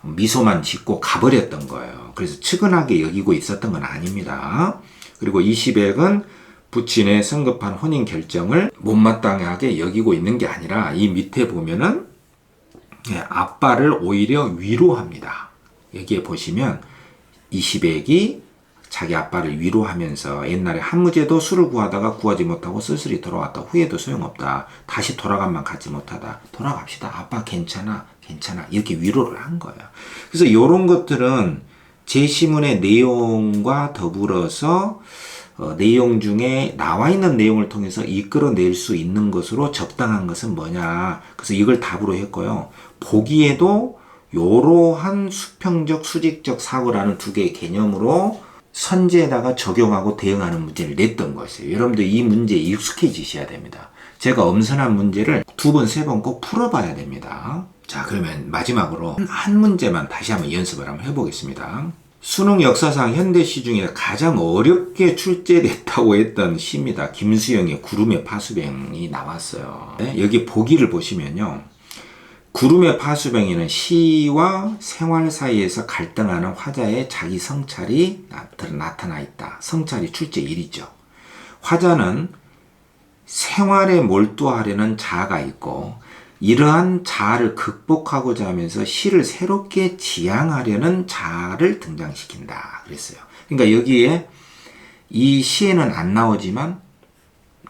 미소만 짓고 가버렸던 거예요. 그래서 측은하게 여기고 있었던 건 아닙니다. 그리고 20액은 부친의 성급한 혼인 결정을 못마땅하게 여기고 있는 게 아니라 이 밑에 보면은 아빠를 오히려 위로합니다. 여기에 보시면 20액이 자기 아빠를 위로하면서 옛날에 한무제도 술을 구하다가 구하지 못하고 쓸쓸히 돌아왔다. 후회도 소용없다. 다시 돌아가만 갖지 못하다. 돌아갑시다. 아빠 괜찮아. 이렇게 위로를 한 거예요. 그래서 이런 것들은 제시문의 내용과 더불어서 내용 중에 나와 있는 내용을 통해서 이끌어낼 수 있는 것으로 적당한 것은 뭐냐. 그래서 이걸 답으로 했고요. 보기에도 이러한 수평적, 수직적 사고라는 두 개의 개념으로 선지에다가 적용하고 대응하는 문제를 냈던 것이에요. 여러분들 이 문제에 익숙해지셔야 됩니다. 제가 엄선한 문제를 2번, 3번 꼭 풀어봐야 됩니다. 자, 그러면 마지막으로 한 문제만 다시 한번 연습을 한번 해보겠습니다. 수능 역사상 현대시 중에 가장 어렵게 출제됐다고 했던 시입니다. 김수영의 구름의 파수병이 나왔어요. 네? 여기 보기를 보시면요. 구름의 파수병에는 시와 생활 사이에서 갈등하는 화자의 자기 성찰이 나타나 있다. 성찰이 출제 1이죠. 화자는 생활에 몰두하려는 자아가 있고 이러한 자아를 극복하고자 하면서 시를 새롭게 지향하려는 자아를 등장시킨다. 그랬어요. 그러니까 여기에 이 시에는 안 나오지만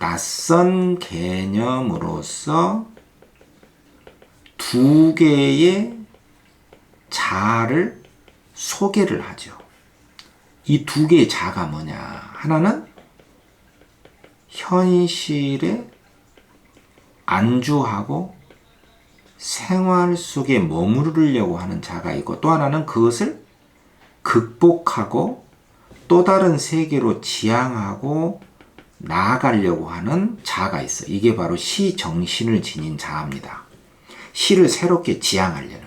낯선 개념으로서 두 개의 자아를 소개를 하죠. 이 두 개의 자아가 뭐냐? 하나는 현실에 안주하고 생활 속에 머무르려고 하는 자가 있고 또 하나는 그것을 극복하고 또 다른 세계로 지향하고 나아가려고 하는 자가 있어요. 이게 바로 시 정신을 지닌 자입니다. 시를 새롭게 지향하려는.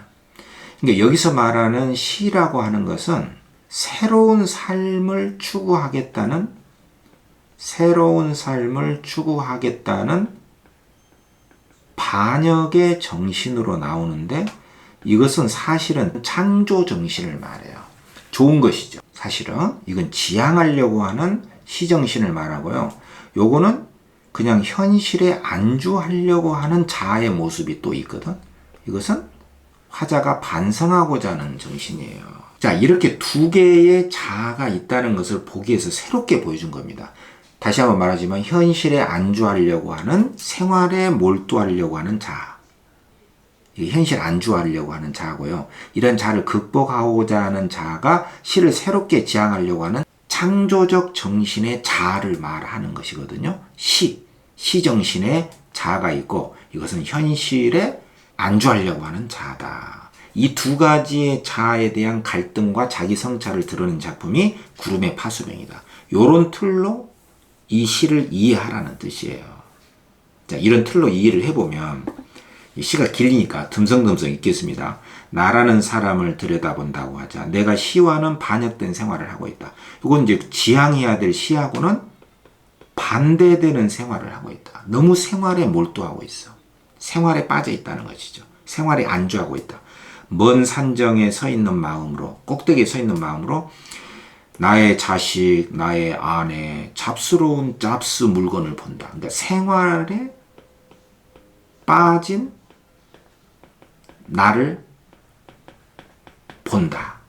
그러니까 여기서 말하는 시라고 하는 것은 새로운 삶을 추구하겠다는 반역의 정신으로 나오는데 이것은 사실은 창조 정신을 말해요. 좋은 것이죠. 사실은 이건 지향하려고 하는 시정신을 말하고요. 요거는 그냥 현실에 안주하려고 하는 자아의 모습이 또 있거든. 이것은 화자가 반성하고자 하는 정신이에요. 자, 이렇게 두 개의 자아가 있다는 것을 보기에서 새롭게 보여준 겁니다. 다시 한번 말하지만 현실에 안주하려고 하는, 생활에 몰두하려고 하는 자아. 현실 안주하려고 하는 자아고요. 이런 자아를 극복하고자 하는 자아가 시를 새롭게 지향하려고 하는 창조적 정신의 자아를 말하는 것이거든요. 시정신의 자아가 있고, 이것은 현실에 안주하려고 하는 자아다. 이 두 가지의 자아에 대한 갈등과 자기 성찰을 드러낸 작품이 구름의 파수병이다. 요런 틀로 이 시를 이해하라는 뜻이에요. 자, 이런 틀로 이해를 해보면 이 시가 길리니까 듬성듬성 읽겠습니다. 나라는 사람을 들여다본다고 하자. 내가 시와는 반역된 생활을 하고 있다. 이건 이제 지향해야 될 시하고는 반대되는 생활을 하고 있다. 너무 생활에 몰두하고 있어. 생활에 빠져 있다는 것이죠. 생활에 안주하고 있다. 먼 산정에 서 있는 마음으로, 꼭대기에 서 있는 마음으로 나의 자식, 나의 아내, 잡스러운 잡스 물건을 본다. 그러니까 생활에 빠진 나를 본다.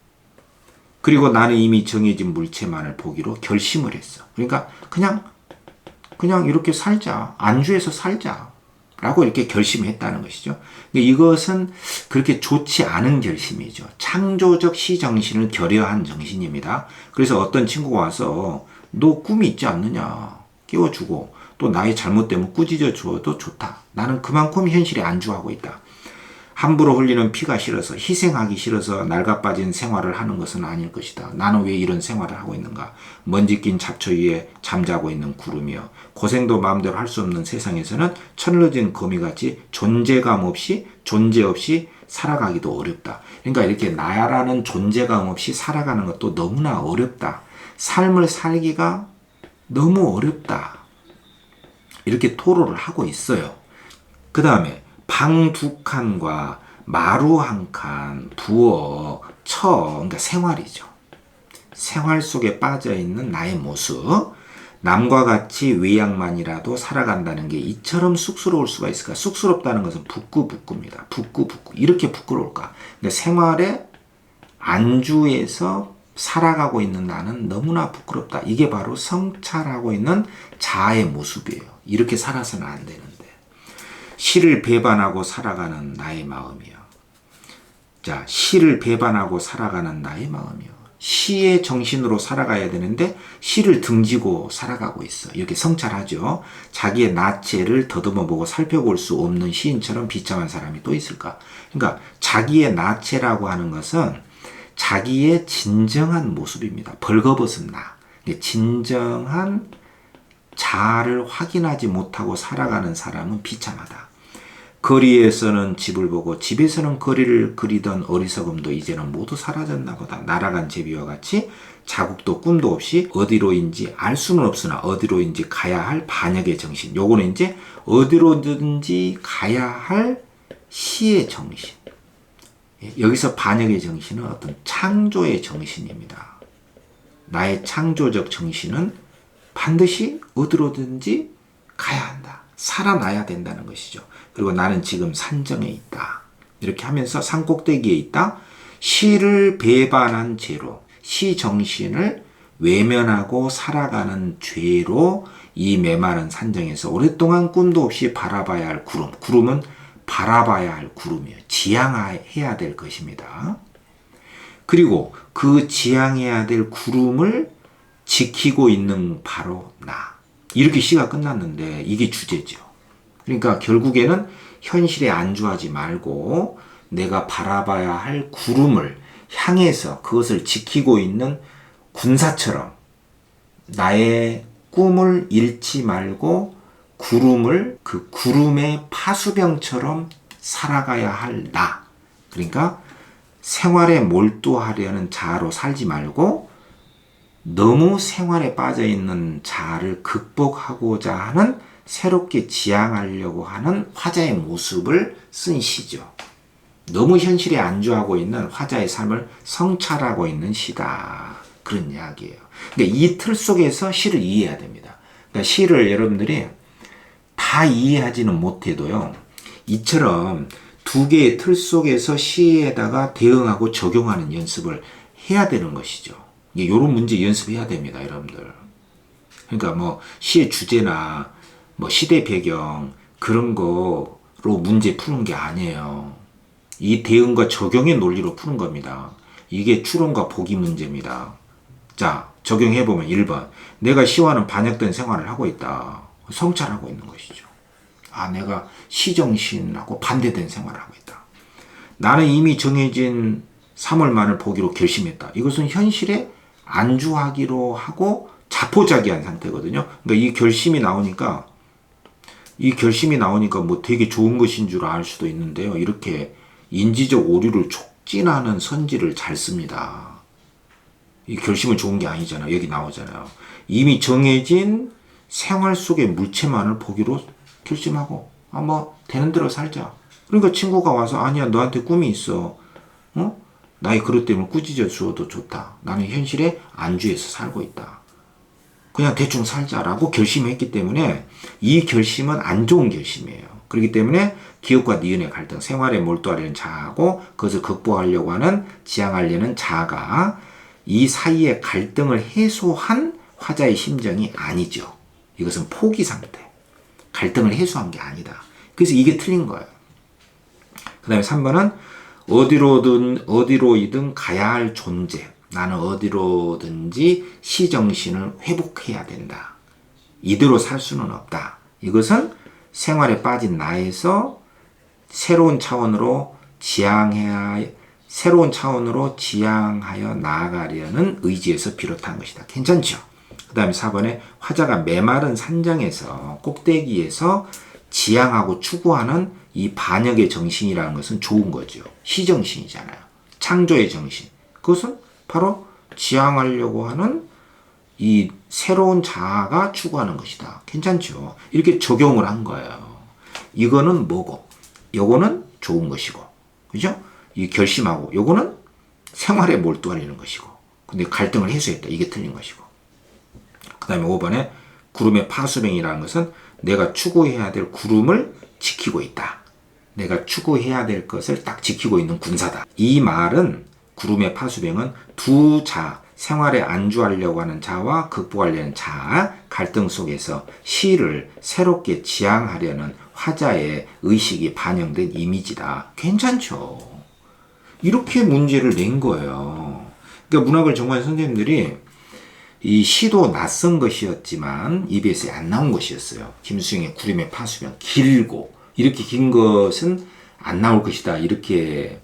그리고 나는 이미 정해진 물체만을 보기로 결심을 했어. 그러니까 그냥 이렇게 살자. 안주해서 살자. 라고 이렇게 결심했다는 것이죠. 이것은 그렇게 좋지 않은 결심이죠. 창조적 시정신을 결여한 정신입니다. 그래서 어떤 친구가 와서 너 꿈이 있지 않느냐 깨워주고, 또 나의 잘못 때문에 꾸짖어 주어도 좋다. 나는 그만큼 현실에 안주하고 있다. 함부로 흘리는 피가 싫어서, 희생하기 싫어서 낡아빠진 생활을 하는 것은 아닐 것이다. 나는 왜 이런 생활을 하고 있는가? 먼지 낀 잡초 위에 잠자고 있는 구름이여. 고생도 마음대로 할 수 없는 세상에서는 천러진 거미같이 존재 없이 살아가기도 어렵다. 그러니까 이렇게 나라는 존재감 없이 살아가는 것도 너무나 어렵다. 삶을 살기가 너무 어렵다. 이렇게 토로를 하고 있어요. 그 다음에 방 2칸과 마루 1칸, 부엌, 그러니까 생활이죠. 생활 속에 빠져있는 나의 모습. 남과 같이 외양만이라도 살아간다는 게 이처럼 쑥스러울 수가 있을까? 쑥스럽다는 것은 부끄부끄입니다. 부끄부끄. 이렇게 부끄러울까? 근데 생활에 안주해서 살아가고 있는 나는 너무나 부끄럽다. 이게 바로 성찰하고 있는 자아의 모습이에요. 이렇게 살아서는 안 되는데. 시를 배반하고 살아가는 나의 마음이요. 자, 시를 배반하고 살아가는 나의 마음이요. 시의 정신으로 살아가야 되는데 시를 등지고 살아가고 있어. 이렇게 성찰하죠. 자기의 나체를 더듬어보고 살펴볼 수 없는 시인처럼 비참한 사람이 또 있을까? 그러니까 자기의 나체라고 하는 것은 자기의 진정한 모습입니다. 벌거벗은 나. 진정한 자아를 확인하지 못하고 살아가는 사람은 비참하다. 거리에서는 집을 보고 집에서는 거리를 그리던 어리석음도 이제는 모두 사라졌나 보다. 날아간 제비와 같이 자국도 꿈도 없이 어디로인지 알 수는 없으나 어디로인지 가야 할 반역의 정신. 요거는 이제 어디로든지 가야 할 시의 정신. 여기서 반역의 정신은 어떤 창조의 정신입니다. 나의 창조적 정신은 반드시 어디로든지 가야 한다. 살아나야 된다는 것이죠. 그리고 나는 지금 산정에 있다. 이렇게 하면서 산 꼭대기에 있다. 시를 배반한 죄로, 시 정신을 외면하고 살아가는 죄로 이 메마른 산정에서 오랫동안 꿈도 없이 바라봐야 할 구름. 구름은 바라봐야 할 구름이에요. 지향해야 될 것입니다. 그리고 그 지향해야 될 구름을 지키고 있는 바로 나. 이렇게 시가 끝났는데 이게 주제죠. 그러니까 결국에는 현실에 안주하지 말고 내가 바라봐야 할 구름을 향해서 그것을 지키고 있는 군사처럼 나의 꿈을 잃지 말고 구름을 그 구름의 파수병처럼 살아가야 할 나. 그러니까 생활에 몰두하려는 자아로 살지 말고 너무 생활에 빠져있는 자아를 극복하고자 하는 새롭게 지향하려고 하는 화자의 모습을 쓴 시죠. 너무 현실에 안주하고 있는 화자의 삶을 성찰하고 있는 시다. 그런 이야기예요. 그러니까 이 틀 속에서 시를 이해해야 됩니다. 그러니까 시를 여러분들이 다 이해하지는 못해도요. 이처럼 두 개의 틀 속에서 시에다가 대응하고 적용하는 연습을 해야 되는 것이죠. 이런 문제 연습해야 됩니다, 여러분들. 그러니까 뭐 시의 주제나 뭐 시대 배경 그런 거로 문제 푸는 게 아니에요. 이 대응과 적용의 논리로 푸는 겁니다. 이게 추론과 보기 문제입니다. 자, 적용해보면 1번. 내가 시와는 반역된 생활을 하고 있다. 성찰하고 있는 것이죠. 아, 내가 시정신하고 반대된 생활을 하고 있다. 나는 이미 정해진 3월만을 보기로 결심했다. 이것은 현실에 안주하기로 하고 자포자기한 상태거든요. 그러니까 이 결심이 나오니까 뭐 되게 좋은 것인 줄 알 수도 있는데요. 이렇게 인지적 오류를 촉진하는 선지를 잘 씁니다. 이 결심은 좋은 게 아니잖아요. 여기 나오잖아요. 이미 정해진 생활 속의 물체만을 보기로 결심하고 뭐 되는 대로 살자. 그러니까 친구가 와서 아니야 너한테 꿈이 있어. 나의 그릇 때문에 꾸짖어 주어도 좋다. 나는 현실에 안주해서 살고 있다. 그냥 대충 살자라고 결심했기 때문에 이 결심은 안 좋은 결심이에요. 그렇기 때문에 기업과 니은의 갈등, 생활에 몰두하려는 자아하고 그것을 극복하려고 하는 지향하려는 자아가 이 사이의 갈등을 해소한 화자의 심정이 아니죠. 이것은 포기 상태. 갈등을 해소한 게 아니다. 그래서 이게 틀린 거예요. 그 다음에 3번은 어디로이든 가야 할 존재. 나는 어디로든지 시정신을 회복해야 된다. 이대로 살 수는 없다. 이것은 생활에 빠진 나에서 새로운 차원으로 지향하여 나아가려는 의지에서 비롯한 것이다. 괜찮죠? 그 다음에 4번에 화자가 메마른 산장에서 꼭대기에서 지향하고 추구하는 이 반역의 정신이라는 것은 좋은 거죠. 시정신이잖아요. 창조의 정신. 그것은 바로 지향하려고 하는 이 새로운 자아가 추구하는 것이다. 괜찮죠? 이렇게 적용을 한 거예요. 이거는 뭐고, 요거는 좋은 것이고, 그죠? 이 결심하고, 요거는 생활에 몰두하려는 것이고, 근데 갈등을 해소했다. 이게 틀린 것이고. 그 다음에 5번에 구름의 파수병이라는 것은 내가 추구해야 될 구름을 지키고 있다. 내가 추구해야 될 것을 딱 지키고 있는 군사다. 이 말은 구름의 파수병은 두 자, 생활에 안주하려고 하는 자와 극복하려는 자, 갈등 속에서 시를 새롭게 지향하려는 화자의 의식이 반영된 이미지다. 괜찮죠? 이렇게 문제를 낸 거예요. 그러니까 문학을 전공한 선생님들이 이 시도 낯선 것이었지만 EBS에 안 나온 것이었어요. 김수영의 구름의 파수병. 길고 이렇게 긴 것은 안 나올 것이다. 이렇게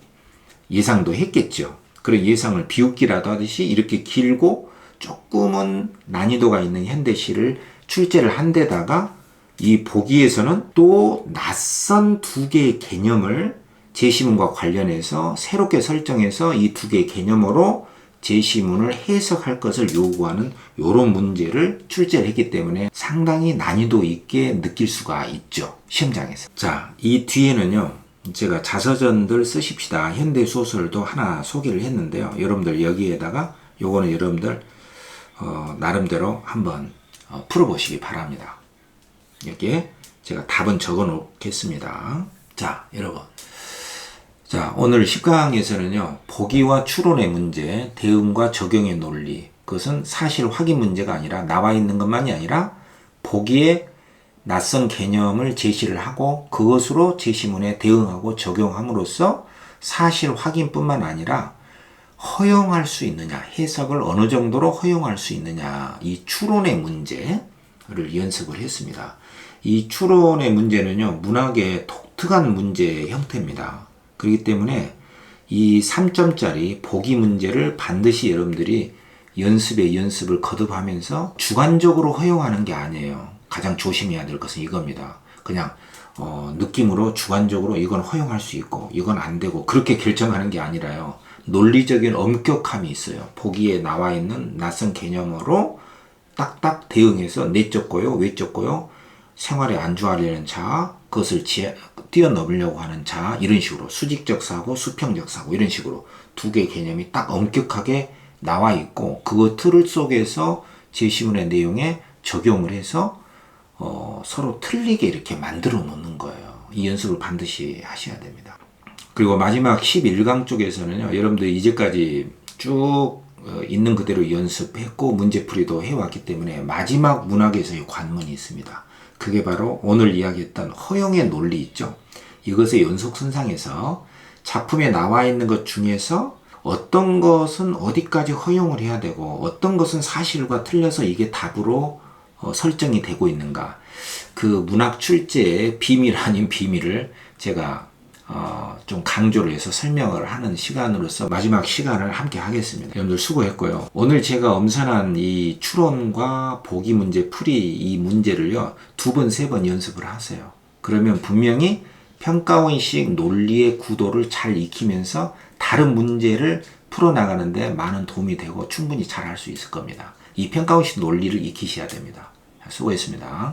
예상도 했겠죠. 그런 예상을 비웃기라도 하듯이 이렇게 길고 조금은 난이도가 있는 현대시를 출제를 한 데다가 이 보기에서는 또 낯선 두 개의 개념을 제시문과 관련해서 새롭게 설정해서 이 두 개의 개념으로 제시문을 해석할 것을 요구하는 이런 문제를 출제를 했기 때문에 상당히 난이도 있게 느낄 수가 있죠. 시험장에서. 자, 이 뒤에는요. 제가 자서전들 쓰십시다. 현대소설도 하나 소개를 했는데요. 여러분들 여기에다가 요거는 여러분들 나름대로 한번 풀어보시기 바랍니다. 여기에 제가 답은 적어 놓겠습니다. 자, 여러분. 자, 오늘 10강에서는요. 보기와 추론의 문제, 대응과 적용의 논리. 그것은 사실 확인 문제가 아니라 나와 있는 것만이 아니라 보기에 낯선 개념을 제시를 하고 그것으로 제시문에 대응하고 적용함으로써 사실 확인뿐만 아니라 허용할 수 있느냐, 해석을 어느 정도로 허용할 수 있느냐, 이 추론의 문제를 연습을 했습니다. 이 추론의 문제는요, 문학의 독특한 문제의 형태입니다. 그렇기 때문에 이 3점짜리 보기 문제를 반드시 여러분들이 연습에 연습을 거듭하면서 주관적으로 허용하는 게 아니에요. 가장 조심해야 될 것은 이겁니다. 그냥 느낌으로 주관적으로 이건 허용할 수 있고 이건 안 되고 그렇게 결정하는 게 아니라요. 논리적인 엄격함이 있어요. 보기에 나와 있는 낯선 개념으로 딱딱 대응해서 내적 거요, 외적 거요, 생활에 안주하려는 자, 그것을 뛰어넘으려고 하는 자, 이런 식으로 수직적 사고, 수평적 사고, 이런 식으로 두 개의 개념이 딱 엄격하게 나와 있고, 그 틀 속에서 제시문의 내용에 적용을 해서 서로 틀리게 이렇게 만들어 놓는 거예요. 이 연습을 반드시 하셔야 됩니다. 그리고 마지막 11강 쪽에서는요, 여러분들이 이제까지 쭉 있는 그대로 연습했고 문제풀이도 해왔기 때문에 마지막 문학에서의 관문이 있습니다. 그게 바로 오늘 이야기했던 허용의 논리 있죠. 이것의 연속선상에서 작품에 나와 있는 것 중에서 어떤 것은 어디까지 허용을 해야 되고 어떤 것은 사실과 틀려서 이게 답으로 설정이 되고 있는가, 그 문학 출제의 비밀 아닌 비밀을 제가 좀 강조를 해서 설명을 하는 시간으로서 마지막 시간을 함께 하겠습니다. 여러분들 수고했고요. 오늘 제가 엄선한 이 추론과 보기 문제 풀이 이 문제를요, 2번, 3번 연습을 하세요. 그러면 분명히 평가원식 논리의 구도를 잘 익히면서 다른 문제를 풀어나가는데 많은 도움이 되고 충분히 잘 할 수 있을 겁니다. 이 평가원식 논리를 익히셔야 됩니다. 수고했습니다.